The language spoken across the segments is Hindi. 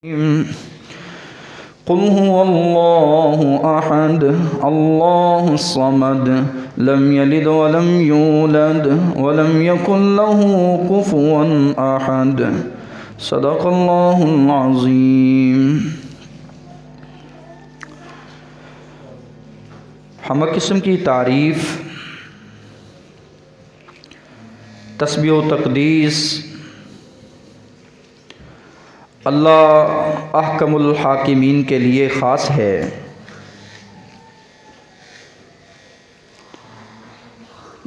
क़ुल हुवल्लाहु अहद अल्लाहुस समद लम यलिद वलम यूलद वलम यकुल लहू कुफुवन अहद। सदक़ल्लाहुल अज़ीम। हम किस्म की तारीफ़, तस्बीह व तक़दीस अल्लाह अहकमुल हाकिमीन के लिए ख़ास है।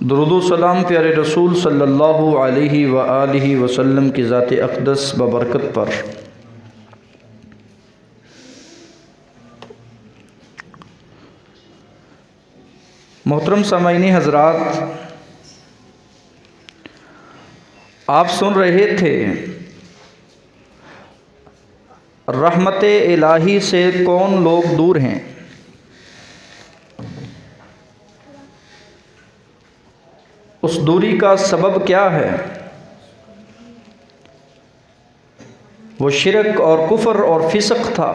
दुरूद व सलाम प्यारे रसूल सल्लल्लाहु अलैहि व आलिहि वसल्लम की ज़ात अक़दस बबरकत पर। मोहतरम सामाईन हज़रात, आप सुन रहे थे रहमत इलाही से कौन लोग दूर हैं। उस दूरी का सबब क्या है? वो शिरक और कुफ्र और फिस्क था,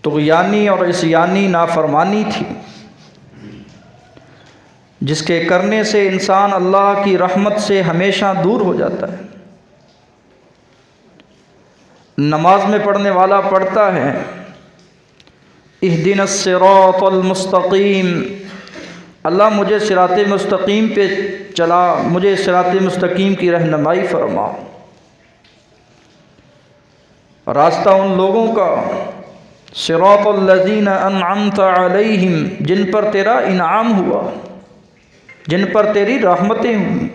तुग़यानी और इस्यानी नाफरमानी थी, जिसके करने से इंसान अल्लाह की रहमत से हमेशा दूर हो जाता है। नमाज में पढ़ने वाला पढ़ता है इहदिनस सिरातल मुस्तकीम, अल्लाह मुझे सिराते मुस्तकीम पे चला, मुझे सिराते मुस्तकीम की रहनुमाई फरमा। रास्ता उन लोगों का सिरातल लज़ीना अनअमता अलैहिम, जिन पर तेरा इनाम हुआ, जिन पर तेरी रहमतें हुई,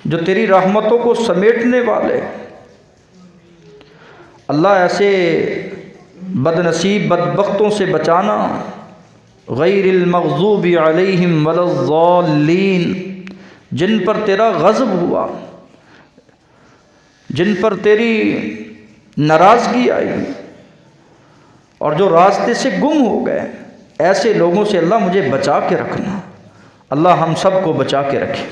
जो तेरी रहमतों को समेटने वाले। अल्लाह ऐसे बदनसीब बदबख्तों से बचाना। गैरिल मग़ज़ूबि अलैहिम वलज़्ज़ालीन, जिन पर तेरा गज़ब हुआ, जिन पर तेरी नाराज़गी आई और जो रास्ते से गुम हो गए, ऐसे लोगों से अल्लाह मुझे बचा के रखना। अल्लाह हम सब को बचा के रखे।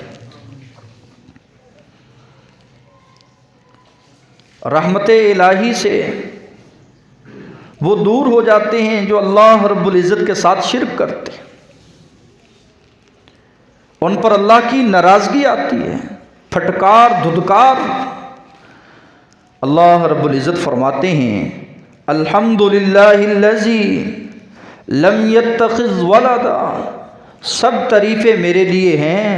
रहमत इलाही से वो दूर हो जाते हैं जो अल्लाह रब्बुल इज़्ज़त के साथ शिर्क करते हैं। उन पर अल्लाह की नाराज़गी आती है, फटकार धुदकार। अल्लाह रब्बुल इज़्ज़त फरमाते हैं अल्हम्दुलिल्लाहिल्लज़ी लम यत्तखिज़ वलदा, सब तारीफ़ें मेरे लिए हैं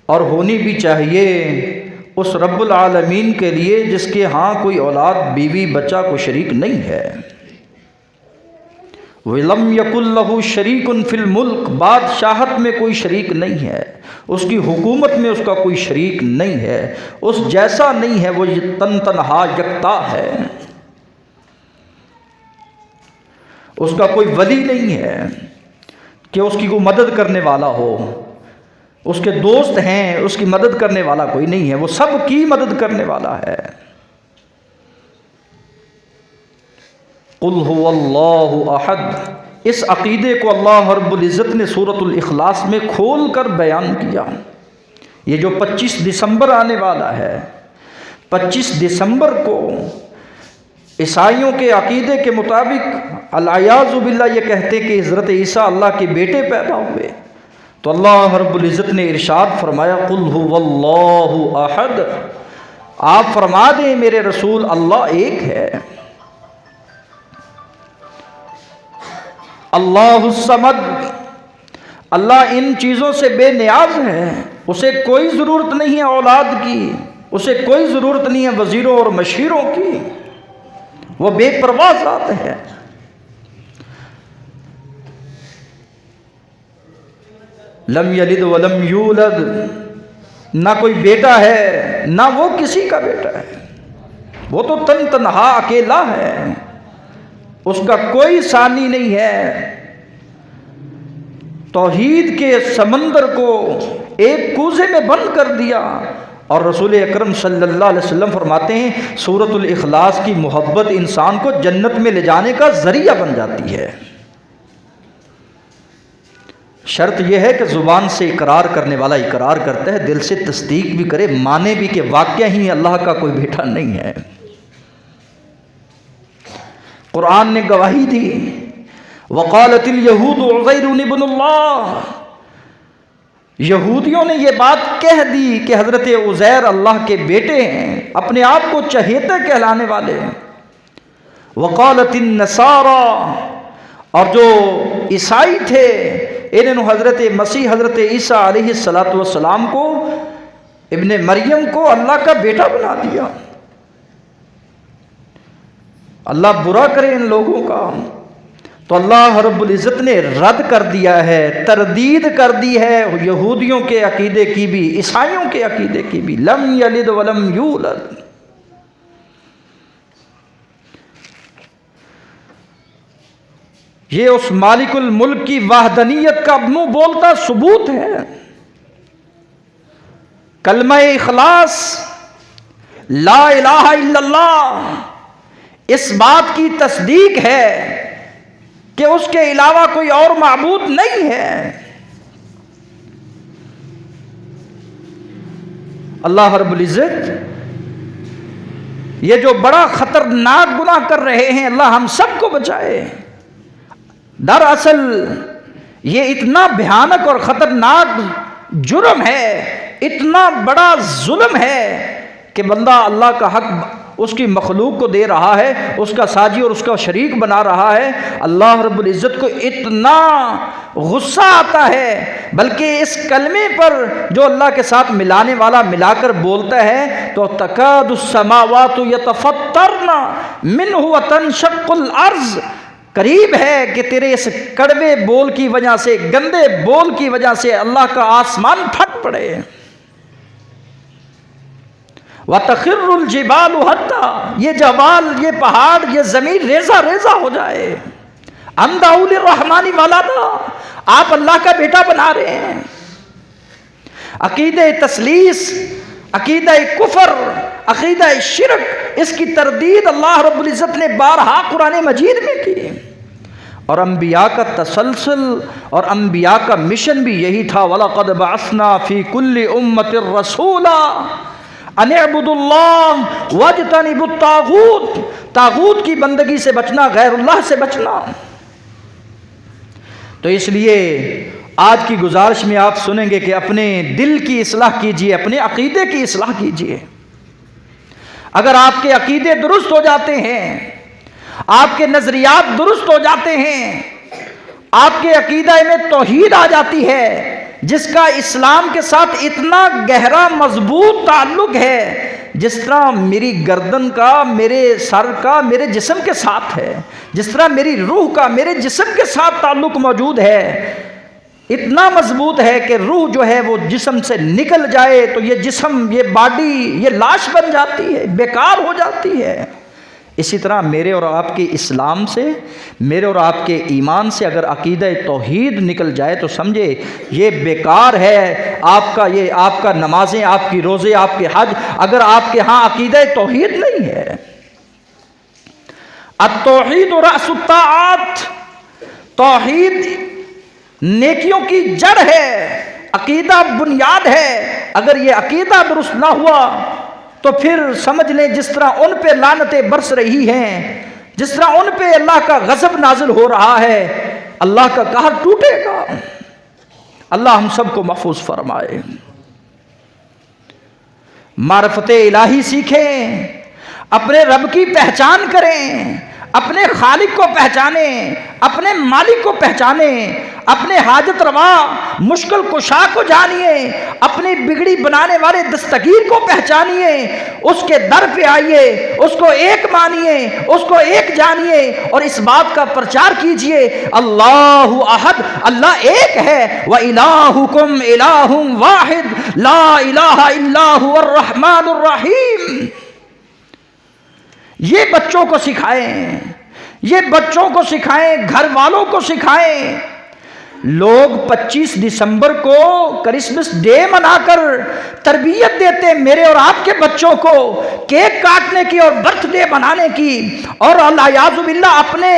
और होनी भी चाहिए उस रब्बुल आलमीन के लिए जिसके यहाँ कोई औलाद बीवी बच्चा को शरीक नहीं है। वलम यकुल लहू शरीकुन फिल मुल्क, बादशाहत में कोई शरीक नहीं है, उसकी हुकूमत में उसका कोई शरीक नहीं है, उस जैसा नहीं है, वो तन तनहा यकता है। उसका कोई वली नहीं है कि उसकी कोई मदद करने वाला हो, उसके दोस्त हैं, उसकी मदद करने वाला कोई नहीं है, वो सब की मदद करने वाला है। क़ुल हुवल्लाहु अहद, इस अक़ीदे को अल्लाह रब्बुल इज़्ज़त ने सूरतुल इख़लास में खोल कर बयान किया। ये जो 25 दिसंबर आने वाला है, 25 दिसंबर को ईसाइयों के अक़ीदे के मुताबिक अल-अयाज़ु बिल्लाह ये कहते कि हज़रत ईसा अल्लाह के बेटे पैदा हुए, तो अल्लाह रब्बुल इज़्ज़त ने इरशाद फरमाया क़ुल हुवल्लाहु अहद, आप फरमा दें मेरे रसूल अल्लाह एक है। अल्लाहुस समद, अल्लाह इन चीज़ों से बेनियाज है, उसे कोई ज़रूरत नहीं है औलाद की, उसे कोई ज़रूरत नहीं है वज़ीरों और मशीरों की, वो बेपरवाह ज़ात है। लम यलिद वलम यूलद, ना कोई बेटा है ना वो किसी का बेटा है, वो तो तन तनहा अकेला है, उसका कोई सानी नहीं है। तौहीद के समंदर को एक कूजे में बंद कर दिया और रसूल अकरम सल्लल्लाहु अलैहि वसल्लम फरमाते हैं सूरतुल इख़लास की मोहब्बत इंसान को जन्नत में ले जाने का ज़रिया बन जाती है। शर्त यह है कि ज़ुबान से इकरार करने वाला इकरार करता है, दिल से तस्दीक भी करे, माने भी कि वाक़या ही अल्लाह का कोई बेटा नहीं है। कुरान ने गवाही दी, वक़ालतिल यहूद उज़ैर इब्नुल्लाह, यहूदियों ने यह बात कह दी कि हज़रत उज़ैर अल्लाह के बेटे हैं, अपने आप को चहेते कहलाने वाले हैं। वक़ालतिन नसारा, और जो ईसाई थे इन्होंने हज़रत मसीह हज़रत ईसा अलैहिस्सलातु वस्सलाम को, इब्ने मरियम को अल्लाह का बेटा बना दिया। अल्लाह बुरा करे इन लोगों का। तो अल्लाह रब्बुल इज़्ज़त ने रद्द कर दिया है, तरदीद कर दी है यहूदियों के अकीदे की भी, ईसाइयों के अकीदे की भी। लम यलिद वलम यूलद। ये उस मालिकुल मुल्क की वाहदनीयत का मुंह बोलता सबूत है। कलमा इखलास, ला इलाहा इल्लल्लाह, इस बात की तस्दीक है कि उसके अलावा कोई और माबूद नहीं है। अल्लाह रब्बुल इज़्ज़त ये जो बड़ा खतरनाक गुनाह कर रहे हैं, अल्लाह हम सबको बचाए। दरअसल ये इतना भयानक और ख़तरनाक जुर्म है, इतना बड़ा जुल्म है कि बंदा अल्लाह का हक उसकी मखलूक को दे रहा है, उसका साजी और उसका शरीक बना रहा है। अल्लाह रब्बुल इज़्ज़त को इतना गुस्सा आता है, बल्कि इस कलमे पर जो अल्लाह के साथ मिलाने वाला मिलाकर बोलता है तो तकादुस समावातु यतफत्तरना मिन्हु व तनशक्कुल अर्ज़, करीब है कि तेरे इस कड़वे बोल की वजह से, गंदे बोल की वजह से अल्लाह का आसमान फट पड़े। व तखिर्रुल जिबालु हत्ता, ये जबाल, ये पहाड़, ये जमीन रेजा रेजा हो जाए। अंदाउल रहमानी वालादा, आप अल्लाह का बेटा बना रहे हैं। अकीदे तस्लीस, अकीदा कुफर, अकीदा शिरक, इसकी तरदीद अल्लाह रब्बुल इज़्ज़त ने बारहा कुरान मजीद में की। और अम्बिया का तसलसल और अम्बिया का मिशन भी यही था। वलक़द बअसना फ़ी कुल्ली उम्मतिर रसूला अन अअबुदुल्लाह वज्तनिबुत तागूत, तागूत की बंदगी से बचना, गैरुल्लाह से बचना। तो इसलिए आज की गुजारिश में आप सुनेंगे कि अपने दिल की इस्लाह कीजिए, अपने अकीदे की इस्लाह कीजिए। अगर आपके अकीदे दुरुस्त हो जाते हैं, आपके नजरियात दुरुस्त हो जाते हैं, आपके अकीदा में तौहीद आ जाती है, जिसका इस्लाम के साथ इतना गहरा मजबूत ताल्लुक है, जिस तरह मेरी गर्दन का, मेरे सर का, मेरे जिस्म के साथ है, जिस तरह मेरी रूह का मेरे जिस्म के साथ ताल्लुक मौजूद है, इतना मजबूत है कि रूह जो है वो जिस्म से निकल जाए तो ये जिस्म, ये बॉडी, ये लाश बन जाती है, बेकार हो जाती है। इसी तरह मेरे और आपके इस्लाम से, मेरे और आपके ईमान से अगर अकीदा तौहीद निकल जाए तो समझे ये बेकार है। आपका ये, आपका नमाजें, आपकी रोज़े, आपके हज, अगर आपके यहाँ अकीदा तौहीद नहीं है। अत-तौहीद रअसुत ताआत, तौहीद नेकियों की जड़ है, अकीदा बुनियाद है। अगर ये अकीदा दुरुस्त ना हुआ तो फिर समझ लें जिस तरह उन पे लानतें बरस रही हैं, जिस तरह उन पे अल्लाह का गज़ब नाजिल हो रहा है, अल्लाह का कहर टूटेगा। अल्लाह हम सबको महफूज फरमाए। मारिफत इलाही सीखें, अपने रब की पहचान करें, अपने खालिक को पहचाने, अपने मालिक को पहचाने, अपने हाजत रवा मुश्किल कुशा को जानिए, अपनी बिगड़ी बनाने वाले दस्तगीर को पहचानिए, उसके दर पे आइए, उसको एक मानिए, उसको एक जानिए और इस बात का प्रचार कीजिए अल्लाहु अहद, अल्लाह एक है। व इलाहुकुम इलाहुम वाहिद ला इलाहा इल्ला हुवर रहमानुर रहीम। ये बच्चों को सिखाएं, ये बच्चों को सिखाएं, घर वालों को सिखाएं। लोग 25 दिसंबर को क्रिसमस डे मनाकर तरबियत देते मेरे और आपके बच्चों को केक काटने की और बर्थडे मनाने की, और अल्लाह अपने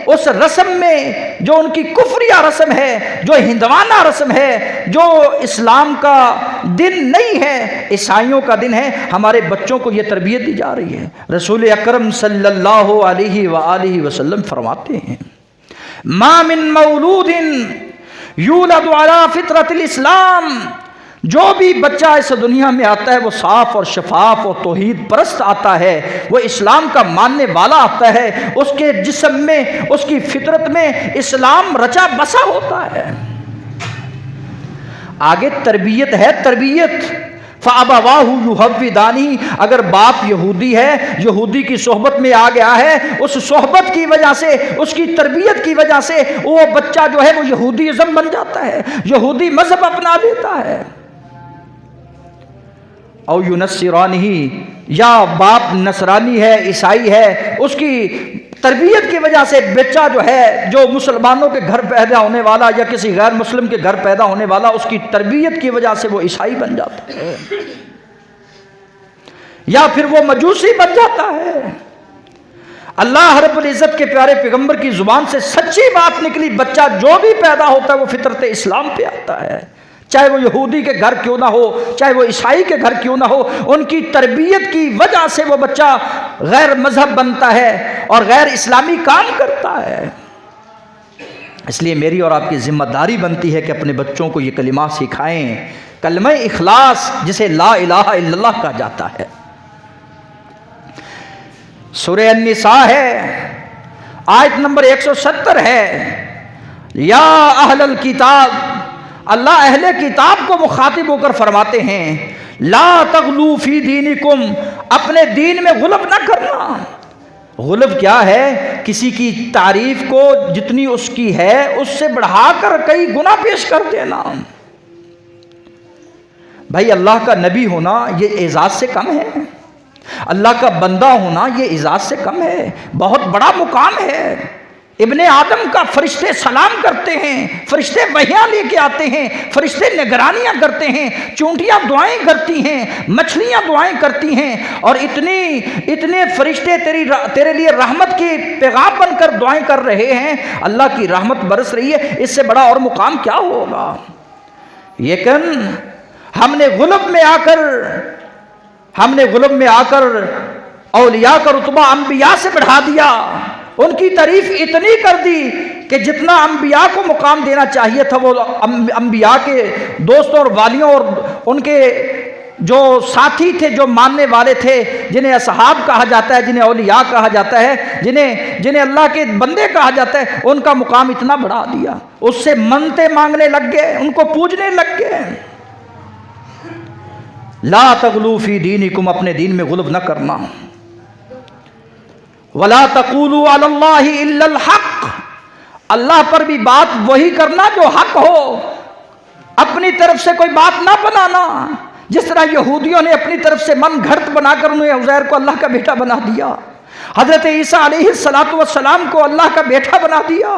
उस रस्म में जो उनकी कुफरिया रस्म है, जो हिंदवाना रस्म है, जो इस्लाम का दिन नहीं है, ईसाइयों का दिन है, हमारे बच्चों को यह तरबियत दी जा रही है। रसूल अकरम सल्लल्लाहु अलैहि वसल्लम फरमाते हैं, मा मिन मौलूदिन यूलदु अला फितरतिल इस्लाम, जो भी बच्चा इस दुनिया में आता है वो साफ और शफाफ और तौहीद परस्त आता है, वो इस्लाम का मानने वाला आता है, उसके जिस्म में, उसकी फितरत में इस्लाम रचा बसा होता है। आगे तरबियत है, तरबियत फ़अबवाहु युहव्विदानी, अगर बाप यहूदी है, यहूदी की सोहबत में आ गया है, उस सोहबत की वजह से, उसकी तरबियत की वजह से वो बच्चा जो है वो यहूदीज़म बन जाता है, यहूदी मजहब अपना लेता है। औ युनस्सिरानी, या बाप नसरानी है, ईसाई है, उसकी तरबियत की वजह से बच्चा जो है, जो मुसलमानों के घर पैदा होने वाला या किसी गैर मुस्लिम के घर पैदा होने वाला, उसकी तरबियत की वजह से वो ईसाई बन जाता है या फिर वो मजूसी बन जाता है। अल्लाह रब्बुल इज़्ज़त के प्यारे पैगंबर की जुबान से सच्ची बात निकली, बच्चा जो भी पैदा होता है वो फितरत इस्लाम पे आता है, चाहे वो यहूदी के घर क्यों ना हो, चाहे वो ईसाई के घर क्यों ना हो, उनकी तरबियत की वजह से वो बच्चा गैर मजहब बनता है और गैर इस्लामी काम करता है। इसलिए मेरी और आपकी जिम्मेदारी बनती है कि अपने बच्चों को ये कलिमा सिखाएं, कलमा इखलास, जिसे ला इलाहा इल्लल्लाह कहा जाता है। सूरह अन्निसा है, आयत नंबर 170 है, या अहलल किताब, अल्लाह अहले किताब को मुखातिब होकर फरमाते हैं, ला तगलू फी दीनिकुम, अपने दीन में गुलब न करना। गुलब क्या है? किसी की तारीफ को जितनी उसकी है उससे बढ़ाकर कई गुना पेश कर देना। भाई अल्लाह का नबी होना ये एजाज से कम है, अल्लाह का बंदा होना ये एजाज से कम है, बहुत बड़ा मुकाम है। इब्ने आदम का फरिश्ते सलाम करते हैं, फरिश्ते वहियाँ लेके आते हैं, फरिश्ते निगरानियाँ करते हैं, चूंटियाँ दुआएं करती हैं, मछलियाँ दुआएं करती हैं, और इतने फरिश्ते तेरे लिए रहमत की पैगाम बनकर दुआएं कर रहे हैं, अल्लाह की रहमत बरस रही है, इससे बड़ा और मुकाम क्या होगा। लेकिन हमने गुलब में आकर औलिया का रुतबा अंबिया से बढ़ा दिया, उनकी तारीफ इतनी कर दी कि जितना अंबिया को मुकाम देना चाहिए था वो अंबिया के दोस्तों और वालियों और उनके जो साथी थे, जो मानने वाले थे, जिन्हें असहाब कहा जाता है, जिन्हें औलिया कहा जाता है, जिन्हें अल्लाह के बंदे कहा जाता है, उनका मुकाम इतना बढ़ा दिया, उससे मन्नतें मांगने लग गए, उनको पूजने लग गए। ला तगलू फी दीनिकुम, अपने दीन में गुलब न करना। वला तक़ूलू अलल्लाहि इल्लल हक़, अल्लाह पर भी बात वही करना जो हक हो, अपनी तरफ से कोई बात ना बनाना। जिस तरह यहूदियों ने अपनी तरफ से मन घड़त बनाकर उन्हें उज़ैर को अल्लाह का बेटा बना दिया, हज़रत ईसा अलैहिस्सलातु वस्सलाम को अल्लाह का बेटा बना दिया।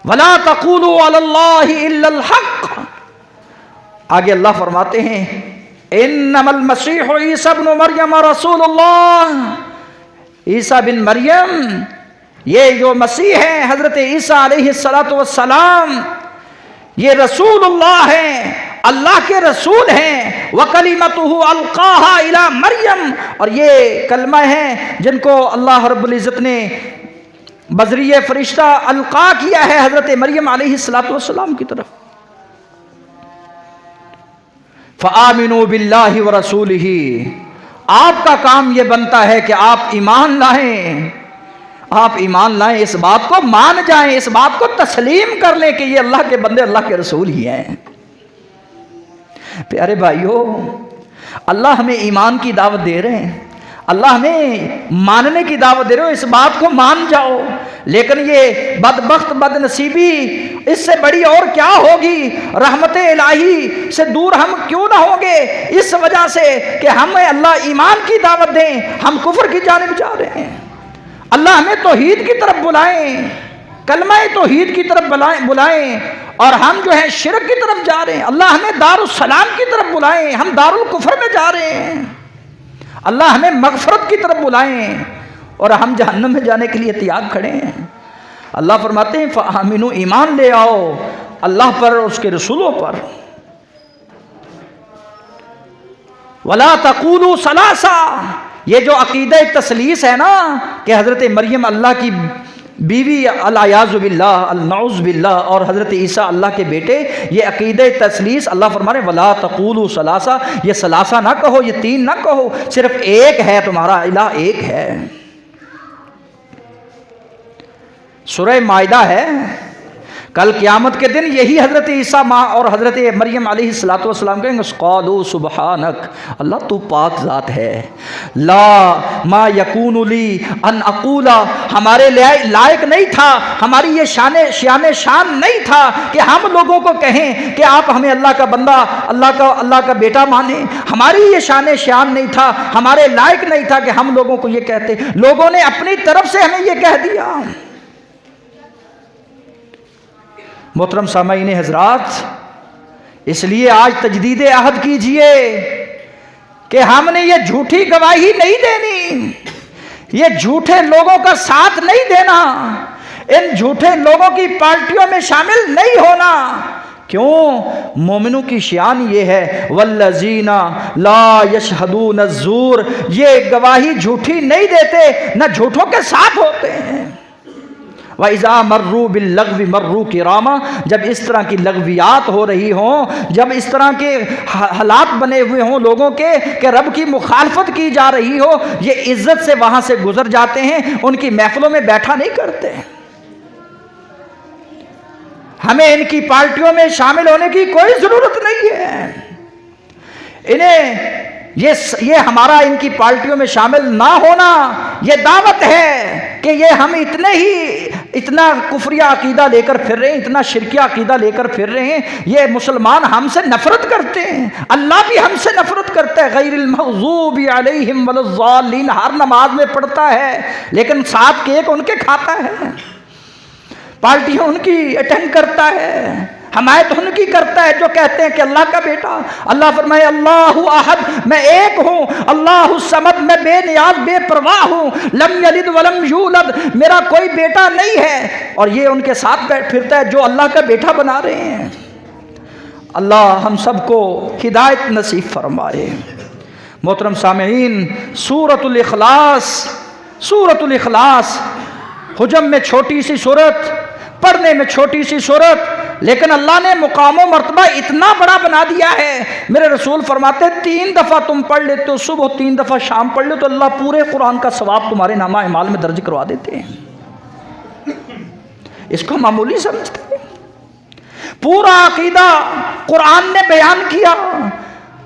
वला तक़ूलू अलल्लाहि इल्लल हक़, आगे अल्लाह फरमाते हैं, इन्नमल मसीहु ईसा इब्नु मरियम रसूलुल्लाह, ईसा बिन मरियम, ये जो मसीह है हज़रत ईसा अलैहिस्सलातु वस्सलाम, ये रसूलुल्लाह हैं, अल्लाह के रसूल हैं। व कलिमतुहु अलक़ाहा इला मरियम, और ये कलमा है जिनको अल्लाह रब्बुल इज़्ज़त ने बज़रिए फरिश्ता अलक़ा किया है हज़रत मरियम अलैहिस्सलातु वस्सलाम की तरफ। फ़आमिनू बिल्लाहि व रसूलिही, आपका काम यह बनता है कि आप ईमान लाएं, आप ईमान लाएं, इस बात को मान जाएं, इस बात को तस्लीम कर लें कि ये अल्लाह के बंदे अल्लाह के रसूल ही हैं। प्यारे भाइयों, अल्लाह हमें ईमान की दावत दे रहे हैं, अल्लाह हमें मानने की दावत दे रहे हो, इस बात को मान जाओ। लेकिन ये बदबख्त बदनसीबी इससे बड़ी और क्या होगी, रहमत इलाही से दूर हम क्यों ना होंगे, इस वजह से कि हमें अल्लाह ईमान की दावत दें, हम कुफ्र की जानिब जा रहे हैं। अल्लाह हमें तौहीद की तरफ बुलाएं, कलमा तौहीद की तरफ बुलाएं, और हम जो है शिरक की तरफ जा रहे हैं। अल्लाह हमें दारुस्सलाम की तरफ बुलाएं, हम दारुल कुफ्र में जा रहे हैं। अल्लाह हमें मगफरत की तरफ बुलाएं और हम जहन्नम में जाने के लिए तैयार खड़े हैं। अल्लाह फरमाते हैं फ़आमिनू, ईमान ले आओ अल्लाह पर और उसके रसूलों पर। वला तक़ूलू सलासा, ये जो अक़ीदा तसलीस है ना कि हज़रत मरियम अल्लाह की बीवी अल-अयाज़ु बिल्लाह, अल-नऊज़ बिल्लाह, और हज़रत ईसा अल्लाह के बेटे, ये अक़ीदा तसलीस अल्लाह फरमा रहे वला तक़ूलू सलासा, ये सलासा ना कहो, ये तीन ना कहो, सिर्फ एक है, तुम्हारा इलाह एक है। सूरह माइदा है। कल क़यामत के दिन यही हज़रत ईसा माँ और हज़रत मरियम अलैहिस्सलातु वस्सलाम कहेंगे क़ालू सुबहानक, अल्लाह तू पाक ज़ात है, ला मा यकूनु ली अन अक़ूला, हमारे लायक नहीं था, हमारी ये शान नहीं था कि हम लोगों को कहें कि आप हमें अल्लाह का बंदा, अल्लाह का बेटा माने। हमारी ये शान नहीं था, हमारे लायक नहीं था कि हम लोगों को ये कहते। लोगों ने अपनी तरफ से हमें ये कह दिया। मोहतरम सामाईन हज़रात, इसलिए आज तजदीद अहद कीजिए कि हमने ये झूठी गवाही नहीं देनी, ये झूठे लोगों का साथ नहीं देना, इन झूठे लोगों की पार्टियों में शामिल नहीं होना। क्यों? मोमिनों की शान ये है वल्लज़ीना ला यशहदून ज़ूर, ये गवाही झूठी नहीं देते, न झूठों के साथ होते हैं। वइज़ा मर्रू बिल्लग़्वी मर्रू किरामा, जब इस तरह की लगवियात हो रही हों, जब इस तरह के हालात बने हुए हों लोगों के कि रब की मुखालफत की जा रही हो, ये इज्जत से वहाँ से गुजर जाते हैं, उनकी महफिलों में बैठा नहीं करते। हमें इनकी पार्टियों में शामिल होने की कोई ज़रूरत नहीं है। इन्हें ये हमारा इनकी पार्टियों में शामिल ना होना ये दावत है कि ये हम इतना कुफरिया अकीदा लेकर फिर रहे हैं, इतना शिरकिया अकीदा लेकर फिर रहे हैं। ये मुसलमान हमसे नफरत करते हैं, अल्लाह भी हमसे नफरत करता है। गैरिल मग़ज़ूबि अलैहिम वलज़्ज़ालिन हर नमाज में पढ़ता है, लेकिन 7 केक उनके खाता है, पार्टियां उनकी अटेंड करता है, हमायत उनकी करता है जो कहते हैं कि अल्लाह का बेटा। अल्लाह फरमाए अल्लाहु अहद, मैं एक हूँ, अल्लाहु समद, मैं बेनियाज बेपरवाह हूँ, लम यलिद वलम यूलद, मेरा कोई बेटा नहीं है। और ये उनके साथ बैठ फिरता है जो अल्लाह का बेटा बना रहे हैं। अल्लाह हम सबको हिदायत नसीब फरमाए। मोहतरम सामीईन, सूरतुल इखलास हुजम में छोटी सी सूरत, पढ़ने में छोटी सी सूरत, लेकिन अल्लाह ने मुकाम व मर्तबा इतना बड़ा बना दिया है। मेरे रसूल फरमाते 3 दफ़ा तुम पढ़ लेते हो, सुबह 3 दफ़ा शाम पढ़ लो, तो अल्लाह पूरे कुरान का सवाब तुम्हारे नामा इमाल में दर्ज करवा देते हैं। इसको मामूली समझते हैं? पूरा अकीदा कुरान ने बयान किया।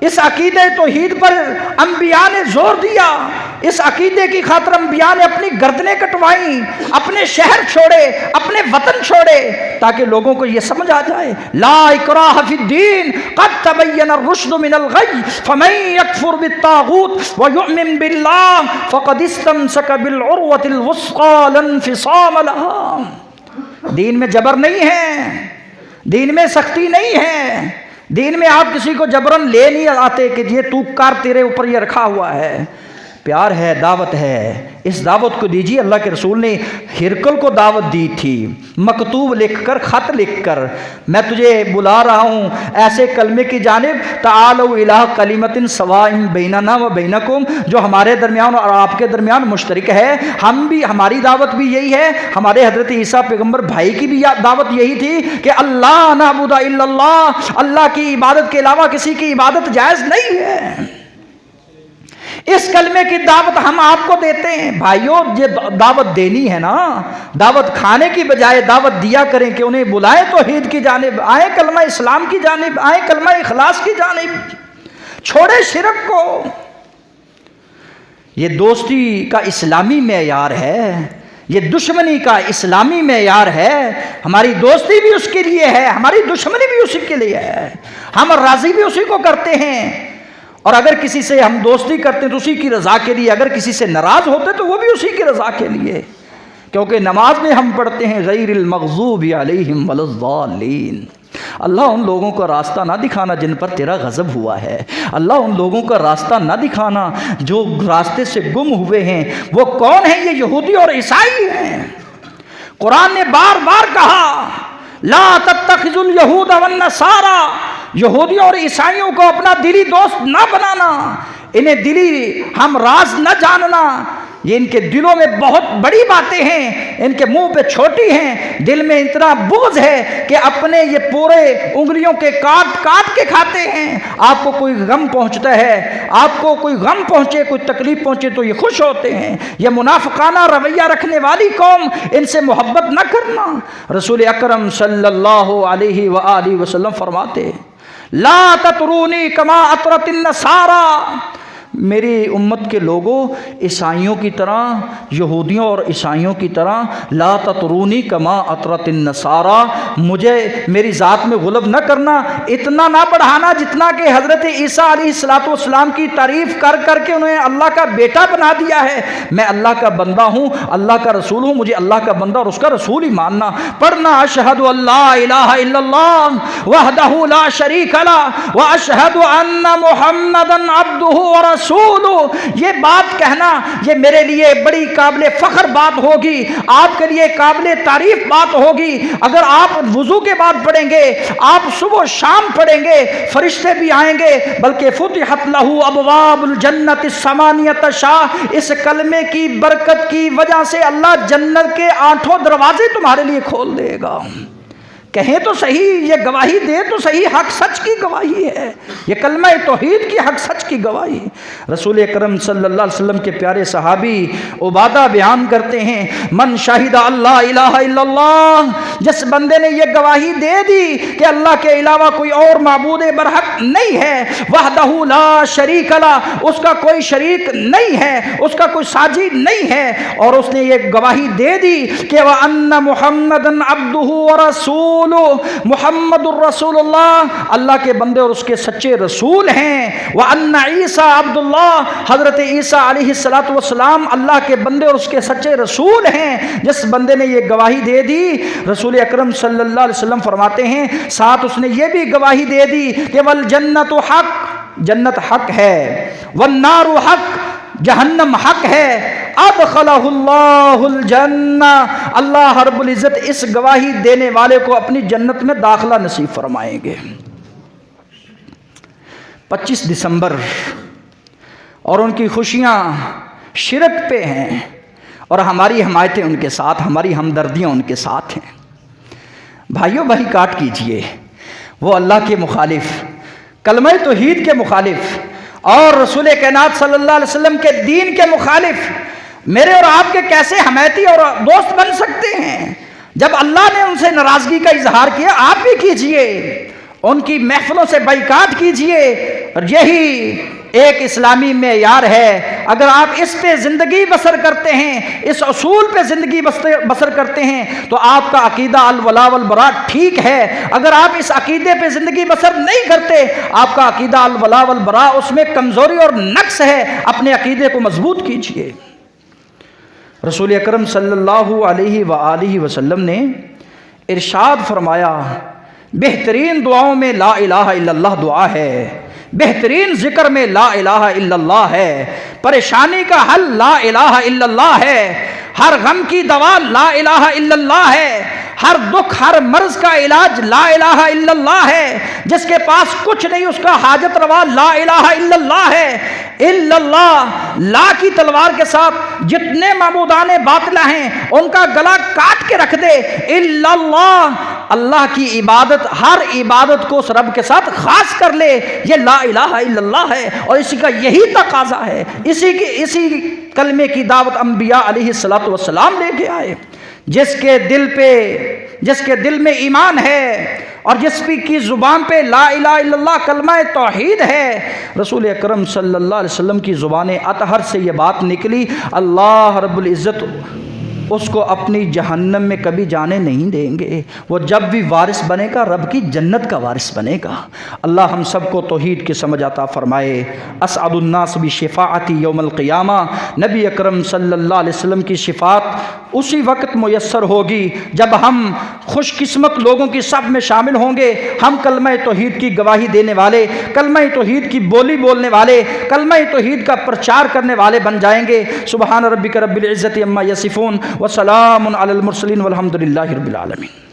इस अकीदे तौहीद पर अंबिया ने जोर दिया। इस अकीदे की खातिर अंबिया ने अपनी गर्दनें कटवाई, अपने शहर छोड़े, अपने वतन छोड़े, ताकि लोगों को यह समझ आ जाए ला इकराह फिद्दीन क़द तबय्यन रुश्द मिनल गय फमन यकफुर बित्तागूत व युमिन बिल्लाह फ़क़द इस्तमसक बिल उर्वतिल वुस्क़ा ला इंफ़िसाम लहा। दीन में जबर नहीं है, दीन में सख्ती नहीं है, दीन में आप किसी को जबरन ले नहीं आते कि ये तू कर, तेरे ऊपर ये रखा हुआ है। प्यार है, दावत है, इस दावत को दीजिए। अल्लाह के रसूल ने हिरकल को दावत दी थी, मकतूब लिखकर, ख़त लिखकर, मैं तुझे बुला रहा हूँ ऐसे कलमे की जानिब, तालू इला कलिमतिन सवाइन बैनना व बैनकुम, जो हमारे दरमियान और आपके दरमियान मुश्तरक है। हम भी, हमारी दावत भी यही है, हमारे हज़रत ईसा पैगम्बर भाई की भी दावत यही थी कि अल्लाह नअबुदा इल्लल्लाह, अल्लाह की इबादत के अलावा किसी की इबादत जायज़ नहीं है। इस कलमे की दावत हम आपको देते हैं। भाइयों, ये दावत देनी है ना, दावत खाने की बजाय दावत दिया करें कि उन्हें बुलाएं तौहीद की जानिब, आए कलमा इस्लाम की जानिब, आए कलमा इखलास की जानिब, छोड़े शिरक को। ये दोस्ती का इस्लामी मेयार है, ये दुश्मनी का इस्लामी मेयार है। हमारी दोस्ती भी उसके लिए है, हमारी दुश्मनी भी उसी के लिए है, हम राज़ी भी उसी को करते हैं। और अगर किसी से हम दोस्ती करते हैं तो उसी की रज़ा के लिए, अगर किसी से नाराज़ होते तो वो भी उसी की रज़ा के लिए, क्योंकि नमाज में हम पढ़ते हैं गैरिल मग़ज़ूबि अलैहिम वलज़्ज़ालिन। अल्लाह उन लोगों का रास्ता ना दिखाना जिन पर तेरा गज़ब हुआ है। अल्लाह उन लोगों का रास्ता ना दिखाना जो रास्ते से गुम हुए हैं। वो कौन है? ये यहूदी और ईसाई हैं। कुरान ने बार बार कहा ला तत्तखिजुल यहूद वन नसारा, यहूदी और ईसाइयों को अपना दिली दोस्त ना बनाना, इन्हें दिली हम राज न जानना। ये इनके दिलों में बहुत बड़ी बातें हैं, इनके मुंह पे छोटी हैं, दिल में इतना बोझ है कि अपने ये पूरे उंगलियों के काट काट के खाते हैं। आपको कोई गम पहुंचता है, आपको कोई गम पहुंचे, कोई तकलीफ पहुंचे तो ये खुश होते हैं। ये मुनाफिकाना रवैया रखने वाली कौम, इनसे मोहब्बत न करना। रसूल अकरम सल्लल्लाहु अलैहि वसल्लम फरमाते ला ततरूनी कमा अतरतिन नसारा, मेरी उम्मत के लोगों ईसाइयों की तरह, यहूदियों और ईसाइयों की तरह ला ततरूनी कमा अतरतिन नसारा, मुझे मेरी ज़ात में गुलब न करना, इतना ना बढ़ाना जितना कि हज़रत ईसा अलैहिस्सलाम की तारीफ़ कर कर के उन्हें अल्लाह का बेटा बना दिया है। मैं अल्लाह का बंदा हूँ, अल्लाह का रसूल हूँ, मुझे अल्लाह का बंदा और उसका रसूल ही मानना। पढ़ना अशहदु अल्ला इलाहा इल्लल्लाह वहदहु ला शरीका लह व अशहदु अन्ना मुहम्मदन अब्दुहु व रसूलुहु। ये बात कहना ये मेरे लिए बड़ी काबिल फ़ख्र बात होगी, आपके लिए काबिल तारीफ बात होगी। अगर आप वुज़ू के बाद पढ़ेंगे, आप सुबह शाम पढ़ेंगे, फरिश्ते भी आएंगे। बल्कि फुतिहत लहू अबवाबुल जन्नत समानियत शाह, इस कलमे की बरकत की वजह से अल्लाह जन्नत के 8 दरवाजे तुम्हारे लिए खोल देगा। कहें तो सही, ये गवाही दे तो सही, हक सच की गवाही है, ये कलमा तौहीद की हक सच की गवाही। रसूल अकरम सल्लल्लाहु अलैहि वसल्लम के प्यारे सहाबी उबादा बयान करते हैं मन शाहिदा अल्लाह इलाहा इल्लल्लाह, जिस बंदे ने ये गवाही दे दी कि अल्लाह के अलावा कोई और माबूद बरहक नहीं है, वहदहु ला शरीक लह, उसका कोई शरीक नहीं है, उसका कोई साजी नहीं है, और उसने ये गवाही दे दी कि वह अन्ना मुहम्मदन अब्दुहु व रसूल, मुहम्मदुर रसूलुल्लाह, अल्लाह के बंदे और उसके सच्चे रसूल हैं। व अन्ना ईसा अब्दुल्लाह, हजरत ईसा अलैहिस्सलातु वस्सलाम अल्लाह के बंदे और उसके सच्चे रसूल हैं। जिस बंदे ने ये गवाही दे दी, रसूल अकरम सल्लल्लाहु अलैहि वसल्लम फरमाते हैं साथ उसने ये भी गवाही दे दी कि वल जन्नतु हक, जन्नत हक है, वन नारु हक, जहन्नम हक है, अदखलहुल्लाहुल जन्ना, अल्लाह रब्बुल इज़्ज़त इस गवाही देने वाले को अपनी जन्नत में दाखिला नसीब फरमाएंगे। 25 दिसंबर और उनकी खुशियाँ शिरक पे हैं और हमारी हमायतें उनके साथ, हमारी हमदर्दियाँ उनके साथ हैं। भाइयों भाई काट कीजिए, वो अल्लाह के मुखालिफ, कलमा तौहीद के मुखालिफ और रसूल कायनात सल्लल्लाहु अलैहि वसल्लम के दीन के मुखालिफ मेरे और आपके कैसे हमायती और दोस्त बन सकते हैं? जब अल्लाह ने उनसे नाराज़गी का इजहार किया, आप भी कीजिए, उनकी महफिलों से बाइकाट कीजिए, और यही एक इस्लामी मेयार है। अगर आप इस पे ज़िंदगी बसर करते हैं, इस असूल पे ज़िंदगी बसर करते हैं, तो आपका अकीदा अल वला वल बरा ठीक है। अगर आप इस अकीदे पे ज़िंदगी बसर नहीं करते, आपका अकीदा अल वला वल बरा, उसमें कमज़ोरी और नक्स है। अपने अकीदे को मजबूत कीजिए। रसूल अकरम सल्लल्लाहु अलैहि वसल्लम ने इरशाद फरमाया, बेहतरीन दुआओं में ला इलाहा इल्लल्लाह दुआ है, बेहतरीन जिक्र में ला इलाहा इल्लल्लाह है, परेशानी का हल ला इलाहा इल्लल्लाह है, हर गम की दवा ला इलाहा इल्लल्लाह है, हर दुख हर मर्ज का इलाज ला इलाहा इल्लल्लाह है, जिसके पास कुछ नहीं उसका हाजत रवा ला इलाहा इल्लल्लाह है। इल्लल्लाह, ला की तलवार के साथ जितने माबूदाने बातिला हैं उनका गला काट के रख दे। इल्लल्लाह, अल्लाह की इबादत, हर इबादत को उस रब के साथ खास कर ले, ये ला इलाहा इल्लल्लाह है। और इसी का यही तकाजा है, इसी कलमे की दावत अंबिया अलैहिस्सलातु वस्सलाम लेके आए। जिसके दिल में ईमान है और की ज़ुबान पे ला इलाहा इल्लल्लाह कलमा तौहीद है, रसूल अकरम सल्लल्लाहु अलैहि वसल्लम की ज़ुबान अतहर से ये बात निकली, अल्लाह रब्बुल इज़्ज़त उसको अपनी जहन्नम में कभी जाने नहीं देंगे। वो जब भी वारिस बनेगा, रब की जन्नत का वारिस बनेगा। अल्लाह हम सबको तौहीद की समझ अता फरमाए। असअदुन्नास बि शिफ़ाअती यौमल क़ियामा, नबी अकरम सल्लल्लाहु अलैहि वसल्लम की शिफ़ात उसी वक्त मुयस्सर होगी जब हम खुशकिस्मत लोगों की सब में शामिल होंगे। हम कलमा तौहीद की गवाही देने वाले, कलमा तौहीद की बोली बोलने वाले, कलमा तौहीद का प्रचार करने वाले बन जाएंगे। सुबहान रब्बिक रब्बिल इज़्ज़ति अम्मा यसिफून व सलामुन अलल मुरसलीन वल्हम्दुलिल्लाहि रब्बिल आलमीन।